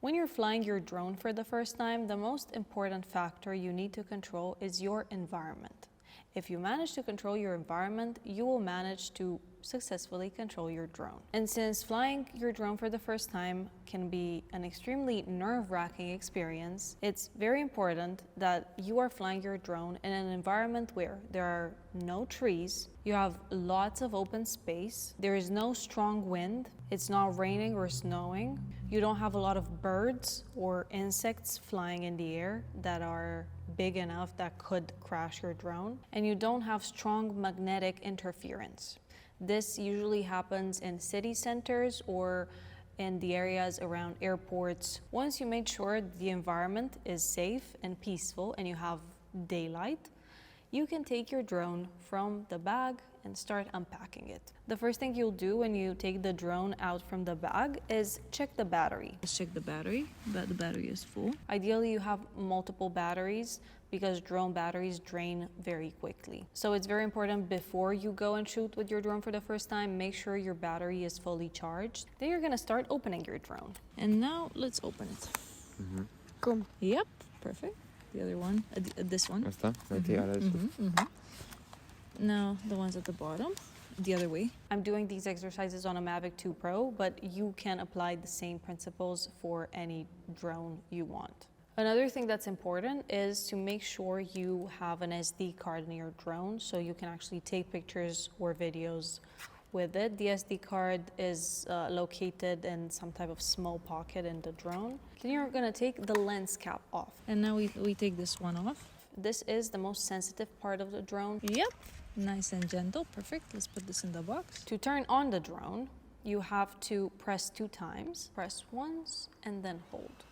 When you're flying your drone for the first time, the most important factor you need to control is your environment. If you manage to control your environment, you will manage to successfully control your drone. And since flying your drone for the first time can be an extremely nerve-wracking experience, it's very important that you are flying your drone in an environment where there are no trees, you have lots of open space, there is no strong wind, it's not raining or snowing, you don't have a lot of birds or insects flying in the air that are big enough that could crash your drone, and you don't have strong magnetic interference. This usually happens in city centers or in the areas around airports. Once you made sure the environment is safe and peaceful and you have daylight, you can take your drone from the bag and start unpacking it. The first thing you'll do when you take the drone out from the bag is check the battery. Let's check the battery, but the battery is full. Ideally, you have multiple batteries because drone batteries drain very quickly. So it's very important before you go and shoot with your drone for the first time, make sure your battery is fully charged. Then you're gonna start opening your drone. And now let's open it. Cool. Yep, perfect. The other one, this one. Esta, metida Now the ones at the bottom, the other way. I'm doing these exercises on a Mavic 2 Pro, but you can apply the same principles for any drone you want. Another thing that's important is to make sure you have an SD card in your drone so you can actually take pictures or videos with it. The SD card is located in some type of small pocket in the drone. Then you're gonna take the lens cap off. And now we take this one off. This is the most sensitive part of the drone. Yep, nice and gentle, perfect. Let's put this in the box. To turn on the drone, you have to press 2 times. Press once and then hold.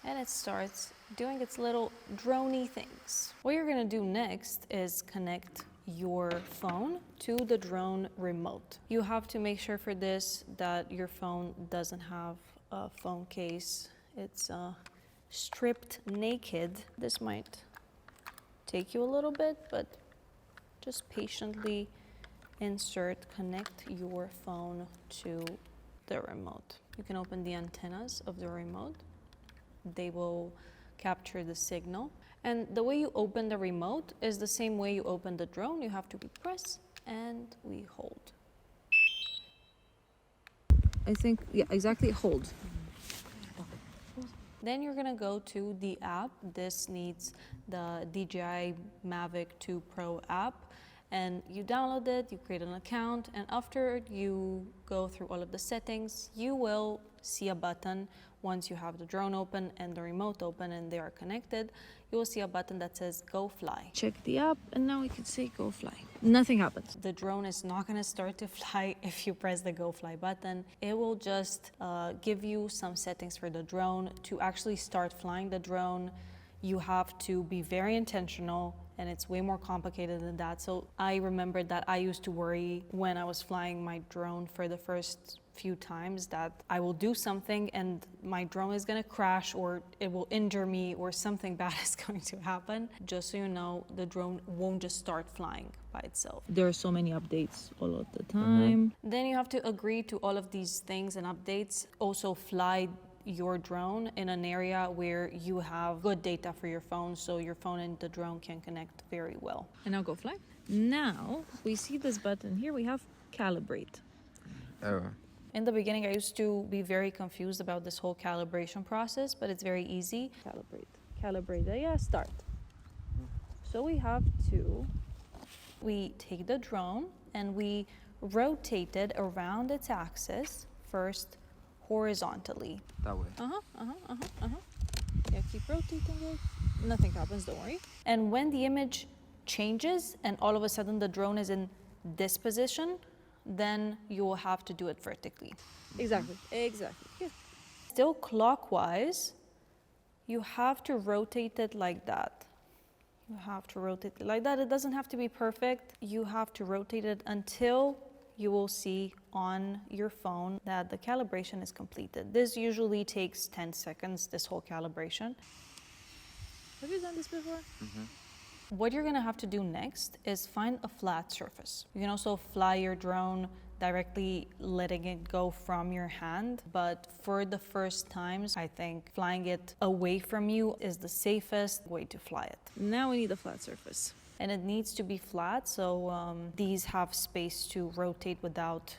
And it starts doing its little droney things. What you're gonna do next is connect your phone to the drone remote. You have to make sure for this that your phone doesn't have a phone case. It's stripped naked. This might take you a little bit, but just patiently connect your phone to the remote. You can open the antennas of the remote. They will capture the signal. And the way you open the remote is the same way you open the drone. You have to press and we hold. I think, yeah, exactly, hold. Then you're gonna go to the app. This needs the DJI Mavic 2 Pro app. And you download it, you create an account, and after you go through all of the settings, you will see a button. Once you have the drone open and the remote open and they are connected, you will see a button that says Go Fly. Check the app, and now we can say go fly. Nothing happens. The drone is not gonna start to fly if you press the Go Fly button. It will just give you some settings for the drone. To actually start flying the drone, you have to be very intentional, and it's way more complicated than that. So I remembered that I used to worry when I was flying my drone for the first few times that I will do something and my drone is gonna crash or it will injure me or something bad is going to happen. Just so you know, the drone won't just start flying by itself. There are so many updates all of the time. Then you have to agree to all of these things and updates. Also fly your drone in an area where you have good data for your phone, so your phone and the drone can connect very well. And now go fly. Now we see this button here, we have calibrate. Oh. In the beginning, I used to be very confused about this whole calibration process, but it's very easy. Calibrate, yeah, start. So we take the drone and we rotate it around its axis, first horizontally. That way. Yeah, keep rotating it. Nothing happens, don't worry. And when the image changes and all of a sudden the drone is in this position, then you will have to do it vertically. Exactly. Yeah. Still clockwise, you have to rotate it like that. It doesn't have to be perfect. You have to rotate it until you will see on your phone that the calibration is completed. This usually takes 10 seconds, this whole calibration. Have you done this before? What you're gonna have to do next is find a flat surface. You can also fly your drone directly letting it go from your hand. But for the first times, I think flying it away from you is the safest way to fly it. Now we need a flat surface. And it needs to be flat, so these have space to rotate without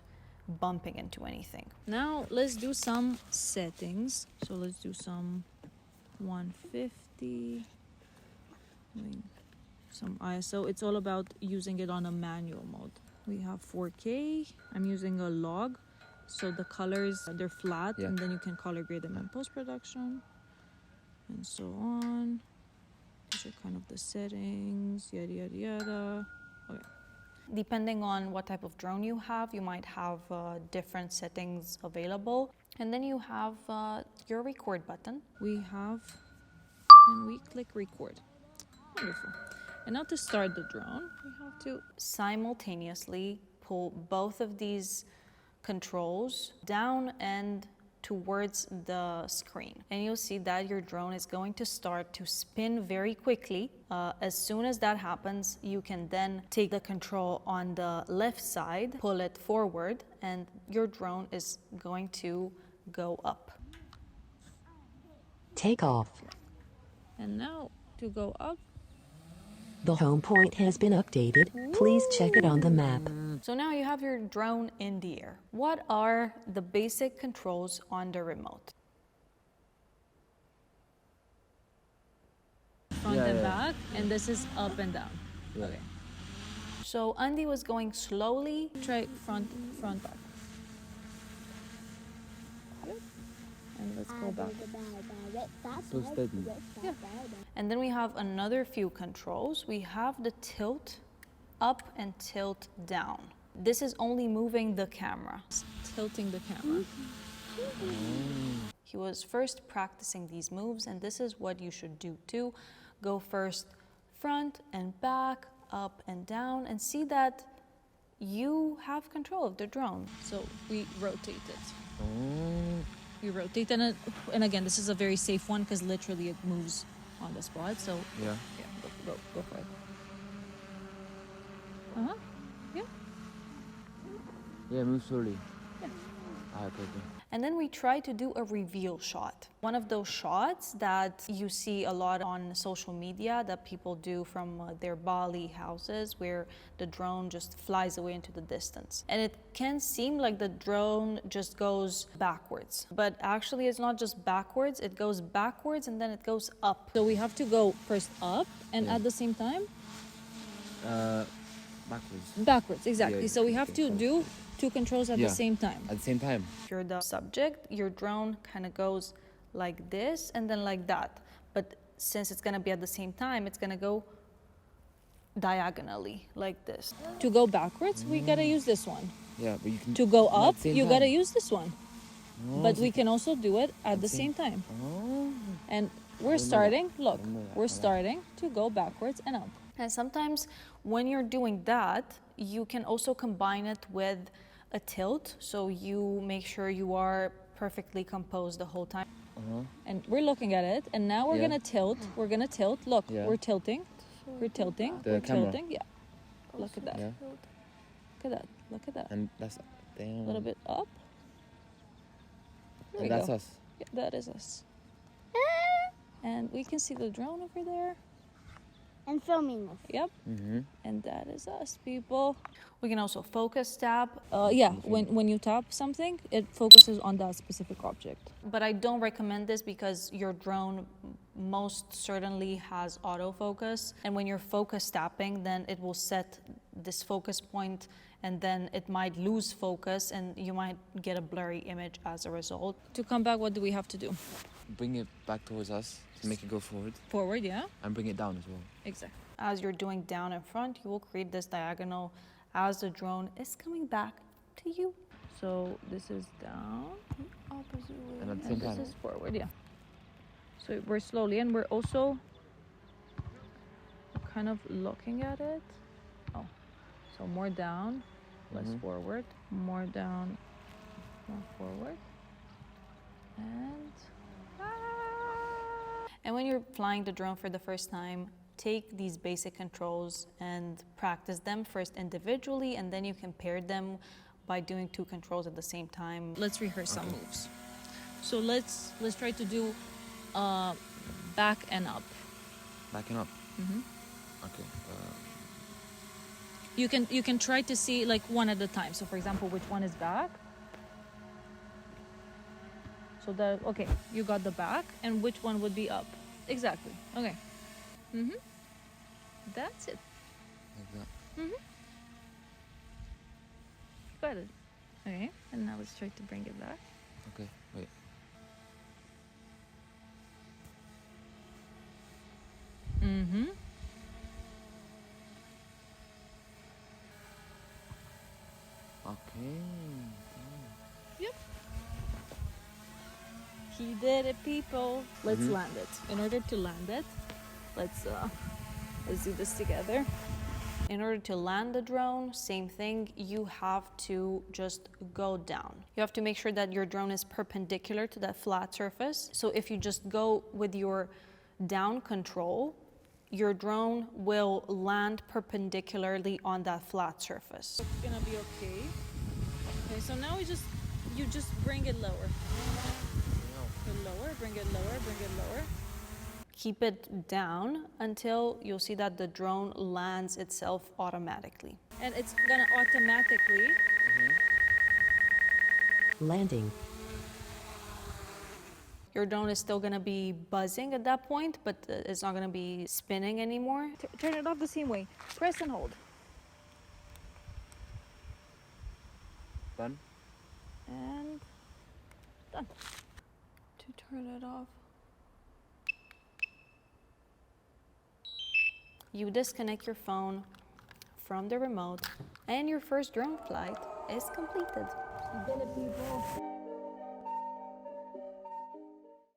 bumping into anything. Now let's do some settings. So let's do some 150, some ISO. It's all about using it on a manual mode. We have 4K. I'm using a log, so the colors, they're flat, and then you can color grade them in post-production and so on. These are kind of the settings, yada yada yada. Okay. Depending on what type of drone you have, you might have different settings available. And then you have your record button. We have, and we click record. Wonderful. And now to start the drone, we have to simultaneously pull both of these controls down and towards the screen. And you'll see that your drone is going to start to spin very quickly. As soon as that happens, you can then take the control on the left side, pull it forward, and your drone is going to go up. Takeoff. And now to go up. The home point has been updated. Please check it on the map. So now you have your drone in the air. What are the basic controls on the remote? Front and back, and this is up and down. Okay. So Andy was going slowly. Try front, back. Good. And let's go back. So steady. Yeah. And then we have another few controls. We have the tilt up and tilt down. This is only moving the camera. Tilting the camera. He was first practicing these moves, and this is what you should do too. Go first front and back, up and down, and see that you have control of the drone. So we rotate it. We rotate, and again, this is a very safe one because literally it moves on the spot. So Yeah. go for it. Yeah. Yeah, move slowly. Yeah. Okay. And then we try to do a reveal shot. One of those shots that you see a lot on social media that people do from their Bali houses, where the drone just flies away into the distance. And it can seem like the drone just goes backwards, but actually it's not just backwards, it goes backwards and then it goes up. So we have to go first up and at the same time Backwards. backwards. Exactly. Yeah, So we have to do two controls at the same time. At the same time. If you're the subject, your drone kind of goes like this and then like that. But since it's gonna be at the same time, it's gonna go diagonally like this. To go backwards, we gotta use this one. Yeah, but you can. To go not up, at the same you time. gotta use this one. No, But we can also do it at the same time. Oh. And we're starting, look, don't know that. we're starting to go backwards and up. And sometimes when you're doing that, you can also combine it with a tilt. So you make sure you are perfectly composed the whole time. And we're looking at it, and now we're Yeah. gonna tilt. We're gonna tilt. Look, Yeah. we're tilting. We're tilting. The We're camera. tilting. Yeah. Look at that. Yeah. Look at that. Look at that. And that's. Damn. A little bit up. There we And that's go. us. Yeah, that is us. And we can see the drone over there. And filming us. Yep. Mm-hmm. And that is us, people. We can also focus tap, Yeah, when you tap something, it focuses on that specific object. but I don't recommend this because your drone most certainly has autofocus. And when you're focus tapping, then it will set this focus point and then it might lose focus and you might get a blurry image as a result. To come back, what do we have to do? Bring it back towards us to make it go forward, Forward, yeah? and bring it down as well. Exactly. As you're doing down and front, you will create this diagonal as the drone is coming back to you. So this is down, Opposite way. And at the and same this time. is forward, yeah. So we're slowly, and we're also kind of looking at it. Oh, so more down, less forward, more down, more forward, and And when you're flying the drone for the first time, take these basic controls and practice them first individually, and then you can pair them by doing 2 controls at the same time. Let's rehearse some moves. So let's try to do back and up. Backing up. Mhm. Okay. You can try to see like one at a time. So for example, which one is back? So okay, you got the back, and which one would be up? Exactly. Okay. That's it. Like that. Got it. Okay, and now let's try to bring it back. Okay. Wait. Okay. Yep. He did it, people. Let's land it. In order to land it, let's do this together. In order to land the drone, same thing, you have to just go down. You have to make sure that your drone is perpendicular to that flat surface. So if you just go with your down control, your drone will land perpendicularly on that flat surface. It's gonna be okay. Okay, so now you just bring it lower. Bring it lower. Keep it down until you'll see that the drone lands itself automatically. And it's gonna automatically Landing. Your drone is still gonna be buzzing at that point, but it's not gonna be spinning anymore. turn it off the same way. Press and hold. Done? And done. To turn it off, you disconnect your phone from the remote, and your first drone flight is completed. You did it, people.